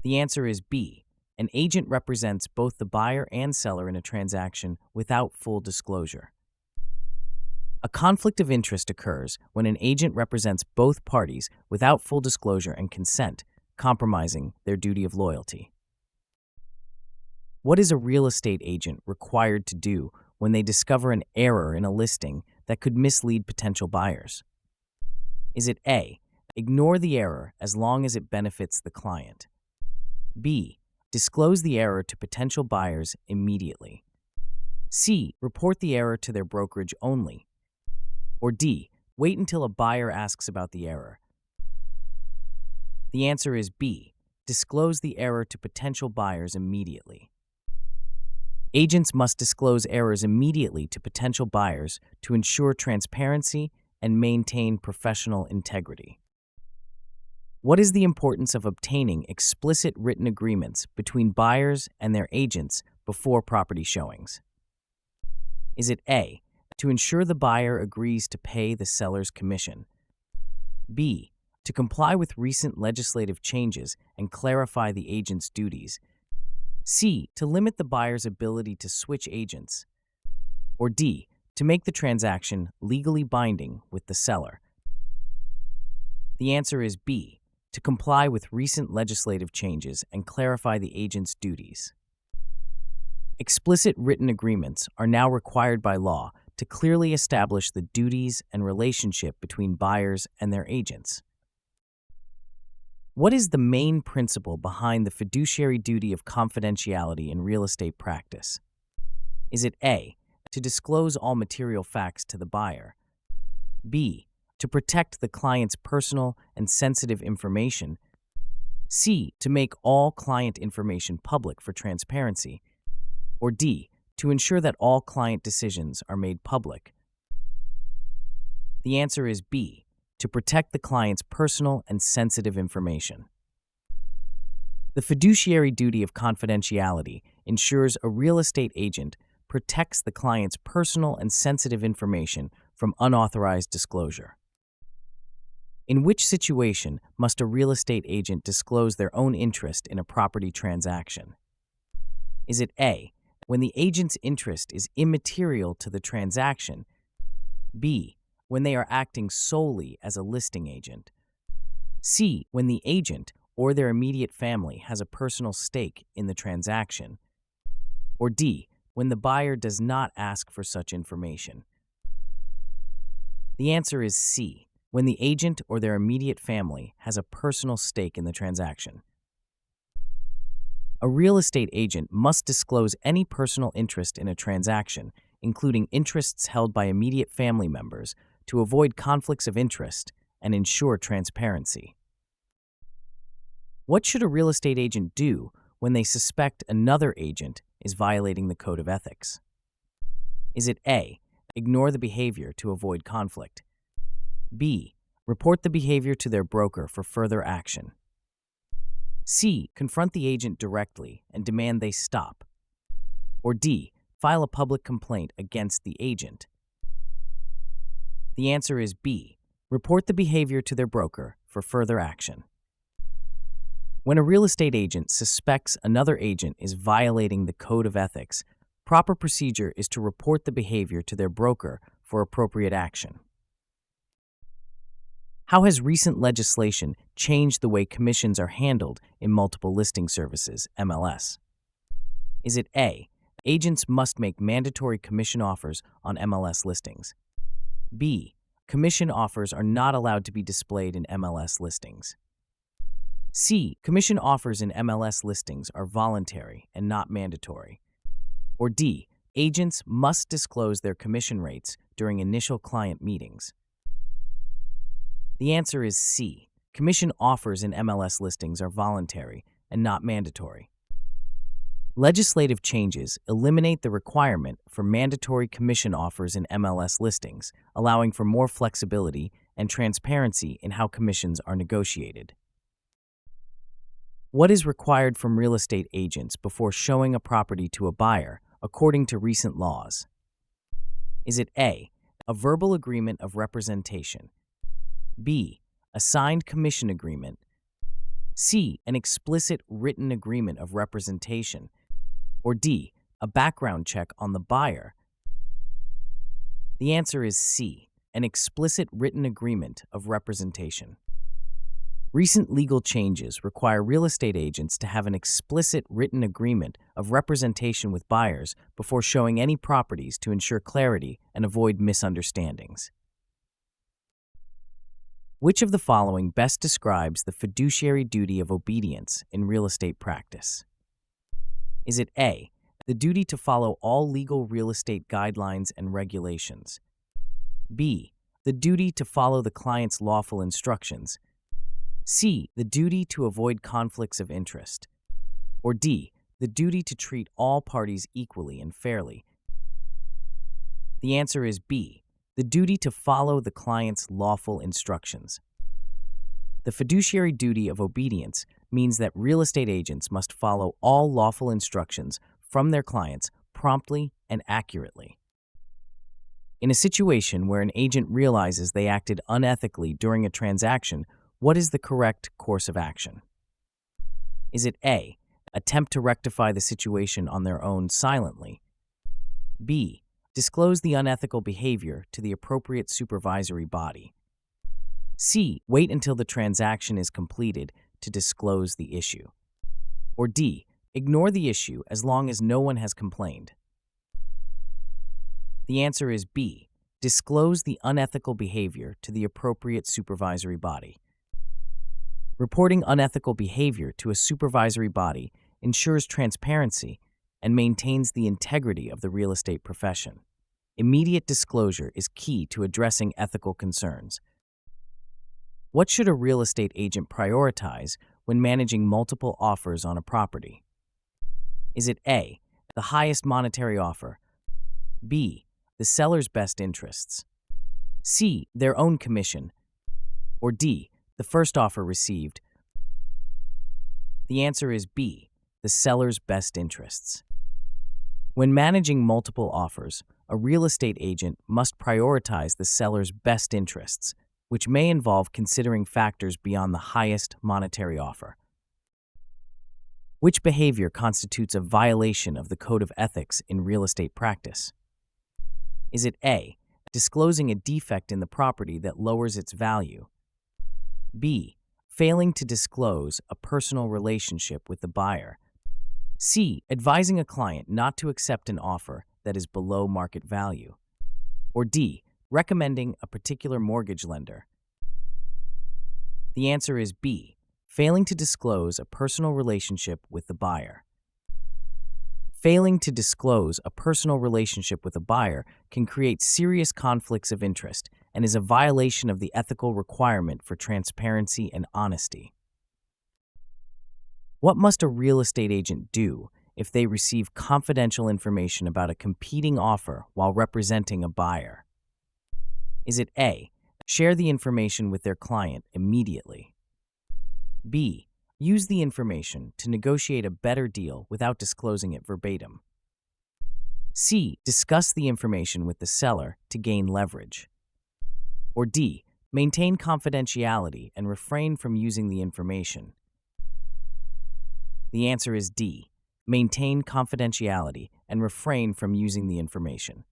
B: The answer is B, an agent represents both the buyer and seller in a transaction without full disclosure. A conflict of interest occurs when an agent represents both parties without full disclosure and consent, compromising their duty of loyalty. What is a real estate agent required to do when they discover an error in a listing that could mislead potential buyers? Is it A, ignore the error as long as it benefits the client, B, disclose the error to potential buyers immediately, C, report the error to their brokerage only, or D, wait until a buyer asks about the error? The answer is B, disclose the error to potential buyers immediately. Agents must disclose errors immediately to potential buyers to ensure transparency and maintain professional integrity. What is the importance of obtaining explicit written agreements between buyers and their agents before property showings? Is it A, to ensure the buyer agrees to pay the seller's commission, B, to comply with recent legislative changes and clarify the agent's duties, C, to limit the buyer's ability to switch agents, or D, to make the transaction legally binding with the seller? The answer is B, to comply with recent legislative changes and clarify the agent's duties. Explicit written agreements are now required by law to clearly establish the duties and relationship between buyers and their agents. What is the main principle behind the fiduciary duty of confidentiality in real estate practice? Is it A, to disclose all material facts to the buyer, B, to protect the client's personal and sensitive information, C, to make all client information public for transparency, or D, to ensure that all client decisions are made public? The answer is B, to protect the client's personal and sensitive information. The fiduciary duty of confidentiality ensures a real estate agent protects the client's personal and sensitive information from unauthorized disclosure. In which situation must a real estate agent disclose their own interest in a property transaction? Is it A, when the agent's interest is immaterial to the transaction, B, when they are acting solely as a listing agent, C, when the agent or their immediate family has a personal stake in the transaction, or D, when the buyer does not ask for such information? The answer is C, when the agent or their immediate family has a personal stake in the transaction. A real estate agent must disclose any personal interest in a transaction, including interests held by immediate family members, to avoid conflicts of interest and ensure transparency. What should a real estate agent do when they suspect another agent is violating the Code of Ethics? Is it A, ignore the behavior to avoid conflict, B, report the behavior to their broker for further action, C, confront the agent directly and demand they stop, or D, file a public complaint against the agent? The answer is B, Report the behavior to their broker for further action. When a real estate agent suspects another agent is violating the code of ethics, proper procedure is to report the behavior to their broker for appropriate action. How has recent legislation changed the way commissions are handled in multiple listing services, MLS? Is it A, agents must make mandatory commission offers on MLS listings? B, commission offers are not allowed to be displayed in MLS listings? C, commission offers in MLS listings are voluntary and not mandatory? Or D, agents must disclose their commission rates during initial client meetings? The answer is C. Commission offers in MLS listings are voluntary and not mandatory. Legislative changes eliminate the requirement for mandatory commission offers in MLS listings, allowing for more flexibility and transparency in how commissions are negotiated. What is required from real estate agents before showing a property to a buyer, according to recent laws? Is it A, a verbal agreement of representation? B, a signed commission agreement? C, an explicit written agreement of representation? Or D, a background check on the buyer? The answer is C, an explicit written agreement of representation. Recent legal changes require real estate agents to have an explicit written agreement of representation with buyers before showing any properties to ensure clarity and avoid misunderstandings. Which of the following best describes the fiduciary duty of obedience in real estate practice? Is it A, the duty to follow all legal real estate guidelines and regulations? B, the duty to follow the client's lawful instructions? C, the duty to avoid conflicts of interest? Or D, the duty to treat all parties equally and fairly? The answer is B, the duty to follow the client's lawful instructions. The fiduciary duty of obedience means that real estate agents must follow all lawful instructions from their clients promptly and accurately. In a situation where an agent realizes they acted unethically during a transaction, what is the correct course of action? Is it A, attempt to rectify the situation on their own silently? B, disclose the unethical behavior to the appropriate supervisory body? C, wait until the transaction is completed to disclose the issue? Or D, ignore the issue as long as no one has complained? The answer is B, disclose the unethical behavior to the appropriate supervisory body. Reporting unethical behavior to a supervisory body ensures transparency and maintains the integrity of the real estate profession. Immediate disclosure is key to addressing ethical concerns. What should a real estate agent prioritize when managing multiple offers on a property? Is it A, the highest monetary offer? B, the seller's best interests? C, their own commission? Or D, the first offer received? The answer is B, the seller's best interests. When managing multiple offers, a real estate agent must prioritize the seller's best interests, which may involve considering factors beyond the highest monetary offer. Which behavior constitutes a violation of the code of ethics in real estate practice? Is it A, disclosing a defect in the property that lowers its value? B, failing to disclose a personal relationship with the buyer? C, advising a client not to accept an offer that is below market value? Or D, recommending a particular mortgage lender? The answer is B, failing to disclose a personal relationship with the buyer. Failing to disclose a personal relationship with a buyer can create serious conflicts of interest and is a violation of the ethical requirement for transparency and honesty. What must a real estate agent do if they receive confidential information about a competing offer while representing a buyer? Is it A, share the information with their client immediately? B, use the information to negotiate a better deal without disclosing it verbatim? C, discuss the information with the seller to gain leverage? Or D, Maintain confidentiality and refrain from using the information. The answer is D. Maintain confidentiality and refrain from using the information.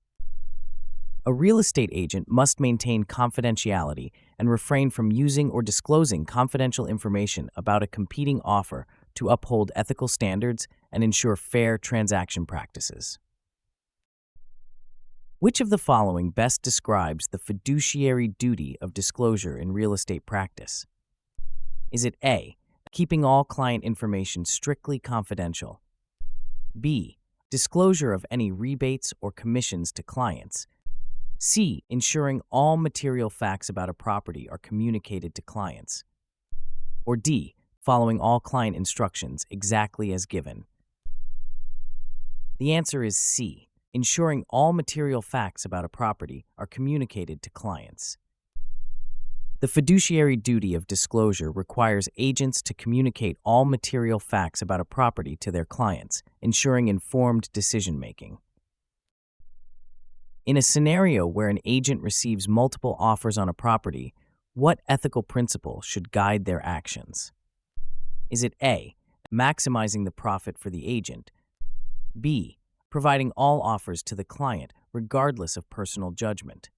B: A real estate agent must maintain confidentiality and refrain from using or disclosing confidential information about a competing offer to uphold ethical standards and ensure fair transaction practices. Which of the following best describes the fiduciary duty of disclosure in real estate practice? Is it A, keeping all client information strictly confidential? B, disclosure of any rebates or commissions to clients? C, ensuring all material facts about a property are communicated to clients? Or D, following all client instructions exactly as given? The answer is C, ensuring all material facts about a property are communicated to clients. The fiduciary duty of disclosure requires agents to communicate all material facts about a property to their clients, ensuring informed decision-making. In a scenario where an agent receives multiple offers on a property, what ethical principle should guide their actions? Is it A, maximizing the profit for the agent? B, providing all offers to the client regardless of personal judgment?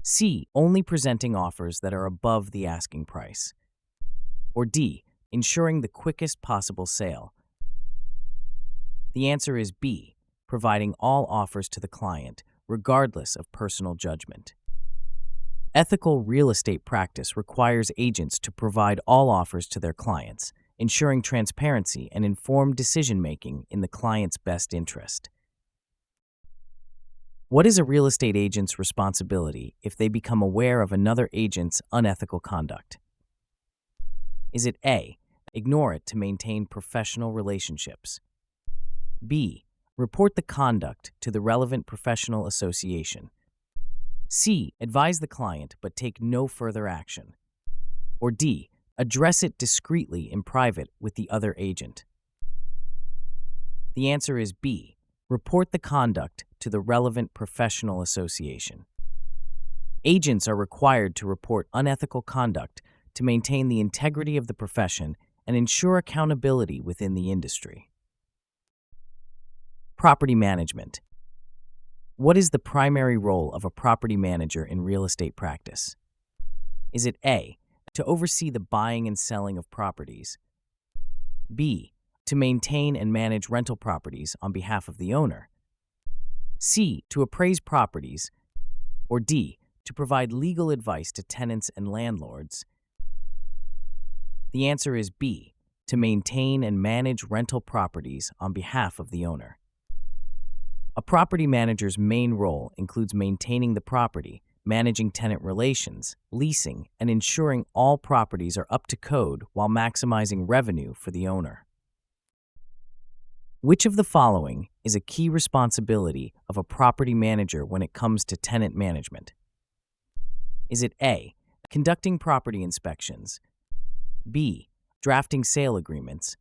B: C, only presenting offers that are above the asking price? Or D, ensuring the quickest possible sale? The answer is B, providing all offers to the client regardless of personal judgment. Ethical real estate practice requires agents to provide all offers to their clients, ensuring transparency and informed decision-making in the client's best interest. What is a real estate agent's responsibility if they become aware of another agent's unethical conduct? Is it A, ignore it to maintain professional relationships? B, report the conduct to the relevant professional association? C, advise the client but take no further action? Or D, address it discreetly in private with the other agent? The answer is B, report the conduct to the relevant professional association. Agents are required to report unethical conduct to maintain the integrity of the profession and ensure accountability within the industry. Property management. What is the primary role of a property manager in real estate practice? Is it A, to oversee the buying and selling of properties? B, to maintain and manage rental properties on behalf of the owner? C, to appraise properties? Or D, to provide legal advice to tenants and landlords? The answer is B, to maintain and manage rental properties on behalf of the owner. A property manager's main role includes maintaining the property, managing tenant relations, leasing, and ensuring all properties are up to code while maximizing revenue for the owner. Which of the following is a key responsibility of a property manager when it comes to tenant management? Is it A, conducting property inspections? B, drafting sale agreements?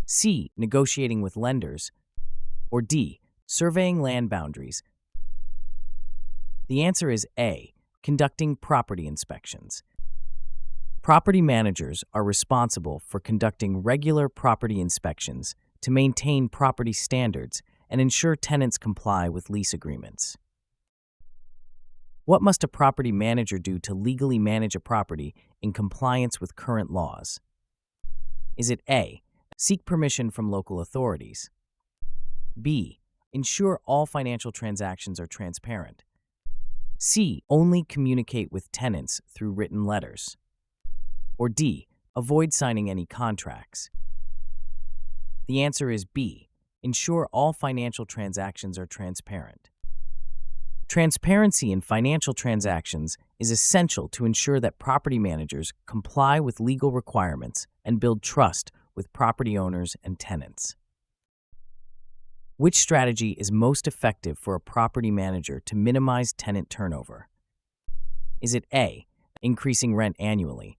B: C, negotiating with lenders? Or D, surveying land boundaries? The answer is A, conducting property inspections. Property managers are responsible for conducting regular property inspections to maintain property standards and ensure tenants comply with lease agreements. What must a property manager do to legally manage a property in compliance with current laws? Is it A, seek permission from local authorities? B, ensure all financial transactions are transparent? C, only communicate with tenants through written letters? Or D, avoid signing any contracts? The answer is B, ensure all financial transactions are transparent. Transparency in financial transactions is essential to ensure that property managers comply with legal requirements and build trust with property owners and tenants. Which strategy is most effective for a property manager to minimize tenant turnover? Is it A, increasing rent annually?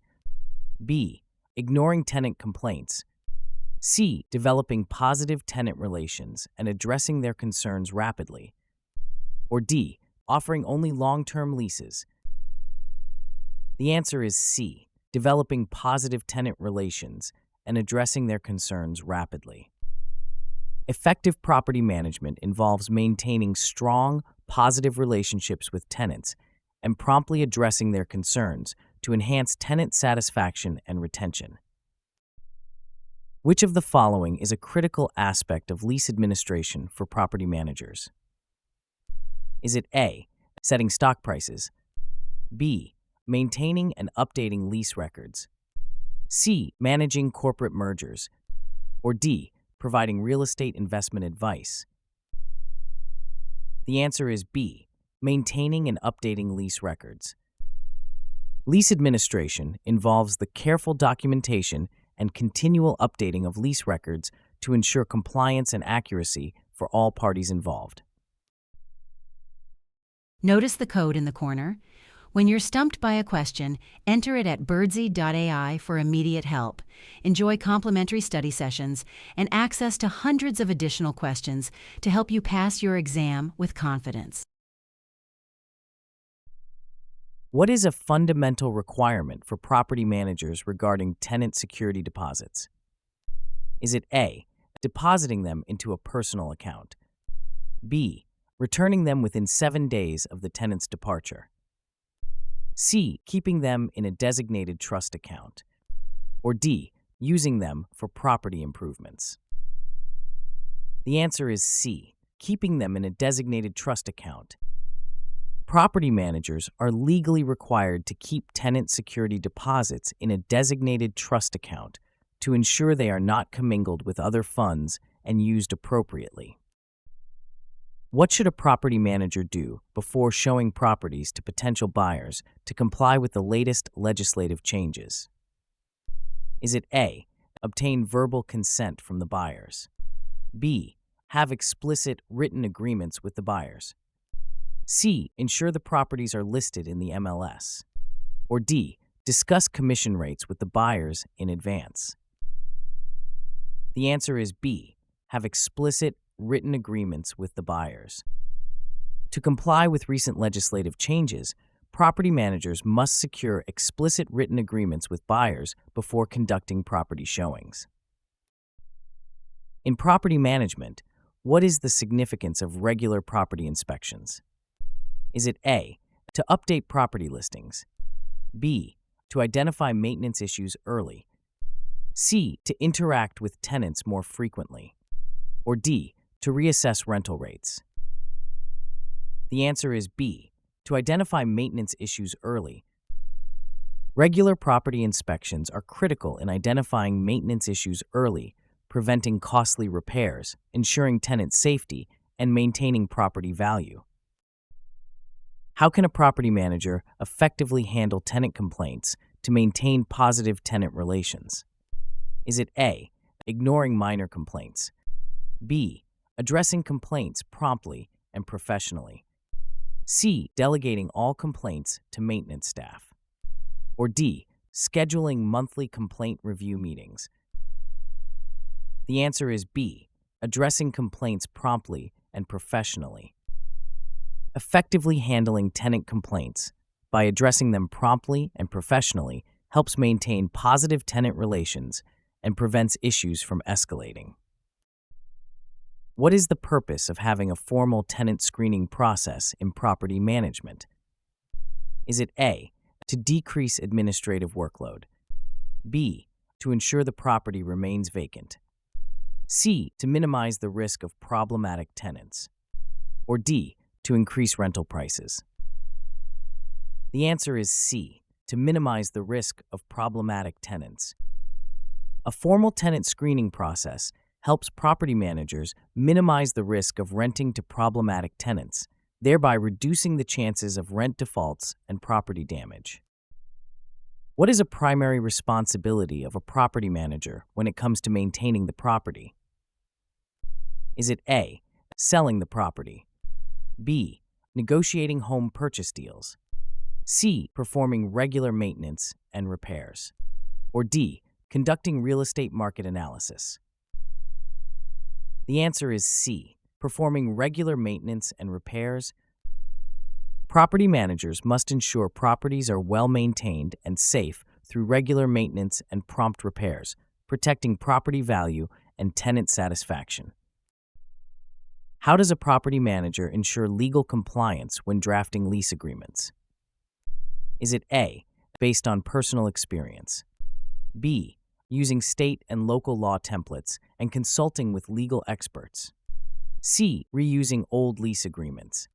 B: B, ignoring tenant complaints? C, developing positive tenant relations and addressing their concerns rapidly? Or D, offering only long-term leases? The answer is C, developing positive tenant relations and addressing their concerns rapidly. Effective property management involves maintaining strong, positive relationships with tenants and promptly addressing their concerns to enhance tenant satisfaction and retention. Which of the following is a critical aspect of lease administration for property managers? Is it A, setting stock prices, B, maintaining and updating lease records, C, managing corporate mergers, or D, providing real estate investment advice? The answer is B, maintaining and updating lease records. Lease administration involves the careful documentation and continual updating of lease records to ensure compliance and accuracy for all parties involved.
A: Notice the code in the corner? When you're stumped by a question, enter it at birdsy.ai for immediate help. Enjoy complimentary study sessions and access to hundreds of additional questions to help you pass your exam with confidence.
B: What is a fundamental requirement for property managers regarding tenant security deposits? Is it A, depositing them into a personal account, B, returning them within 7 days of the tenant's departure, C, keeping them in a designated trust account, or D, using them for property improvements? The answer is C, keeping them in a designated trust account. Property managers are legally required to keep tenant security deposits in a designated trust account to ensure they are not commingled with other funds and used appropriately. What should a property manager do before showing properties to potential buyers to comply with the latest legislative changes? Is it A, obtain verbal consent from the buyers, B, have explicit written agreements with the buyers, C, ensure the properties are listed in the MLS, or D, discuss commission rates with the buyers in advance? The answer is B, have explicit written agreements with the buyers. To comply with recent legislative changes, property managers must secure explicit written agreements with buyers before conducting property showings. In property management, what is the significance of regular property inspections? Is it A, to update property listings, B, to identify maintenance issues early, C, to interact with tenants more frequently, or D, to reassess rental rates? The answer is B, to identify maintenance issues early. Regular property inspections are critical in identifying maintenance issues early, preventing costly repairs, ensuring tenant safety, and maintaining property value. How can a property manager effectively handle tenant complaints to maintain positive tenant relations? Is it A, ignoring minor complaints, B, addressing complaints promptly and professionally, C, delegating all complaints to maintenance staff, or D, scheduling monthly complaint review meetings? The answer is B, addressing complaints promptly and professionally. Effectively handling tenant complaints by addressing them promptly and professionally helps maintain positive tenant relations and prevents issues from escalating. What is the purpose of having a formal tenant screening process in property management? Is it A, to decrease administrative workload, B, to ensure the property remains vacant, C, to minimize the risk of problematic tenants, or D, to increase rental prices? The answer is C, to minimize the risk of problematic tenants. A formal tenant screening process helps property managers minimize the risk of renting to problematic tenants, thereby reducing the chances of rent defaults and property damage. What is a primary responsibility of a property manager when it comes to maintaining the property? Is it A, selling the property, B, negotiating home purchase deals, C, performing regular maintenance and repairs, or D, conducting real estate market analysis? The answer is C, performing regular maintenance and repairs. Property managers must ensure properties are well maintained and safe through regular maintenance and prompt repairs, protecting property value and tenant satisfaction. How does a property manager ensure legal compliance when drafting lease agreements? Is it A, based on personal experience, B, using state and local law templates and consulting with legal experts, C, reusing old lease agreements,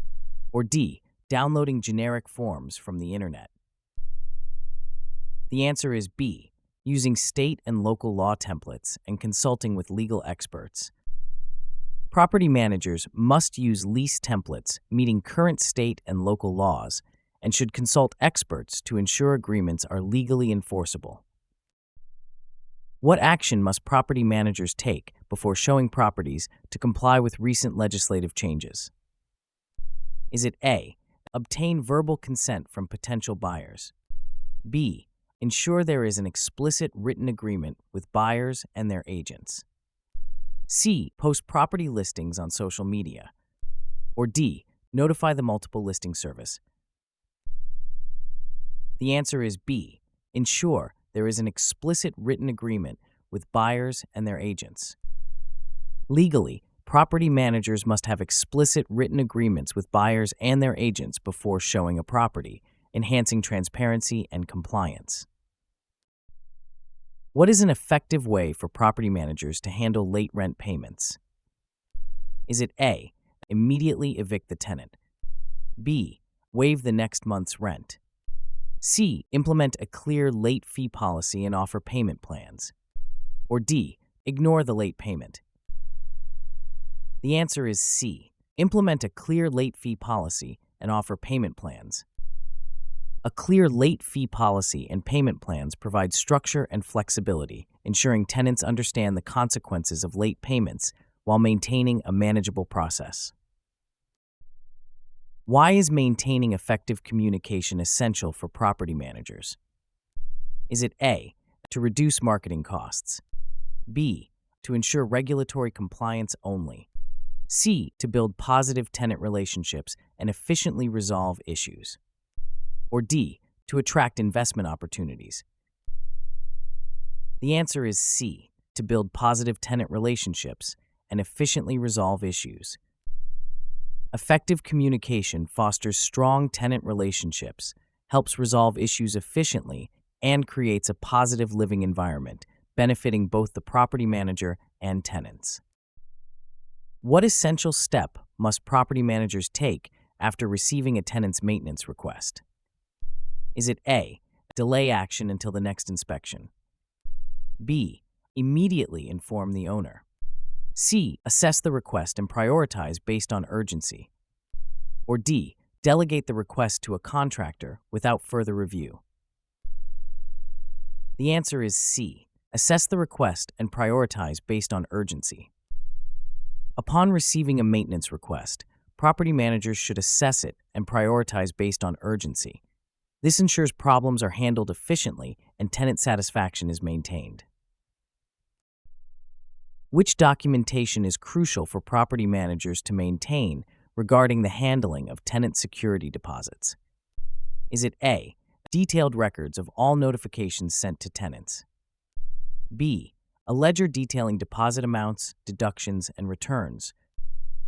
B: or D, downloading generic forms from the internet? The answer is B, using state and local law templates and consulting with legal experts. Property managers must use lease templates meeting current state and local laws and should consult experts to ensure agreements are legally enforceable. What action must property managers take before showing properties to comply with recent legislative changes? Is it A, obtain verbal consent from potential buyers, B, ensure there is an explicit written agreement with buyers and their agents, C, post property listings on social media, or D, notify the multiple listing service? The answer is B, ensure there is an explicit written agreement with buyers and their agents. Legally, property managers must have explicit written agreements with buyers and their agents before showing a property, enhancing transparency and compliance. What is an effective way for property managers to handle late rent payments? Is it A, immediately evict the tenant, B, waive the next month's rent, C, implement a clear late fee policy and offer payment plans, or D, ignore the late payment? The answer is C, implement a clear late fee policy and offer payment plans. A clear late fee policy and payment plans provide structure and flexibility, ensuring tenants understand the consequences of late payments while maintaining a manageable process. Why is maintaining effective communication essential for property managers? Is it A, to reduce marketing costs, B, to ensure regulatory compliance only, C, to build positive tenant relationships and efficiently resolve issues, or D, to attract investment opportunities? The answer is C, to build positive tenant relationships and efficiently resolve issues. Effective communication fosters strong tenant relationships, helps resolve issues efficiently, and creates a positive living environment, benefiting both the property manager and tenants. What essential step must property managers take after receiving a tenant's maintenance request? Is it A, delay action until the next inspection, B, immediately inform the owner, C, assess the request and prioritize based on urgency, or D, delegate the request to a contractor without further review? The answer is C, assess the request and prioritize based on urgency. Upon receiving a maintenance request, property managers should assess it and prioritize based on urgency. This ensures problems are handled efficiently and tenant satisfaction is maintained. Which documentation is crucial for property managers to maintain regarding the handling of tenant security deposits? Is it A, detailed records of all notifications sent to tenants, B, a ledger detailing deposit amounts, deductions, and returns,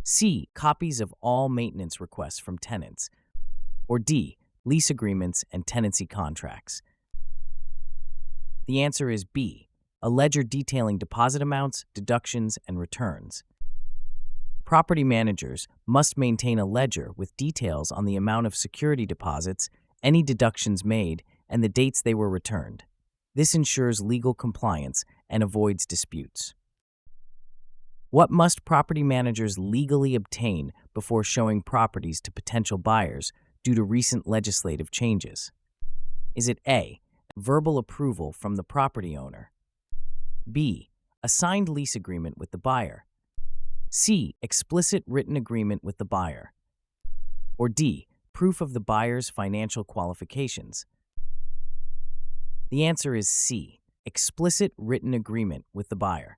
B: C, copies of all maintenance requests from tenants, or D, lease agreements and tenancy contracts? The answer is B, a ledger detailing deposit amounts, deductions, and returns. Property managers must maintain a ledger with details on the amount of security deposits, any deductions made, and the dates they were returned. This ensures legal compliance and avoids disputes. What must property managers legally obtain before showing properties to potential buyers due to recent legislative changes? Is it A, verbal approval from the property owner, B, a signed lease agreement with the buyer, C, explicit written agreement with the buyer, or D, proof of the buyer's financial qualifications? The answer is C, explicit written agreement with the buyer.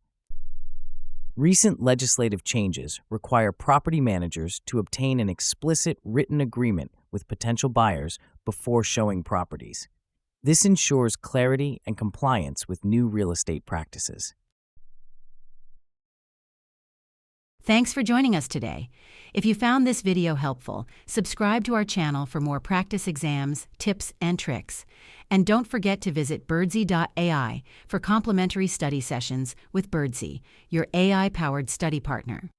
B: Recent legislative changes require property managers to obtain an explicit written agreement with potential buyers before showing properties. This ensures clarity and compliance with new real estate practices.
A: Thanks for joining us today. If you found this video helpful, subscribe to our channel for more practice exams, tips, and tricks. And don't forget to visit Birdsy.ai for complimentary study sessions with Birdsy, your AI-powered study partner.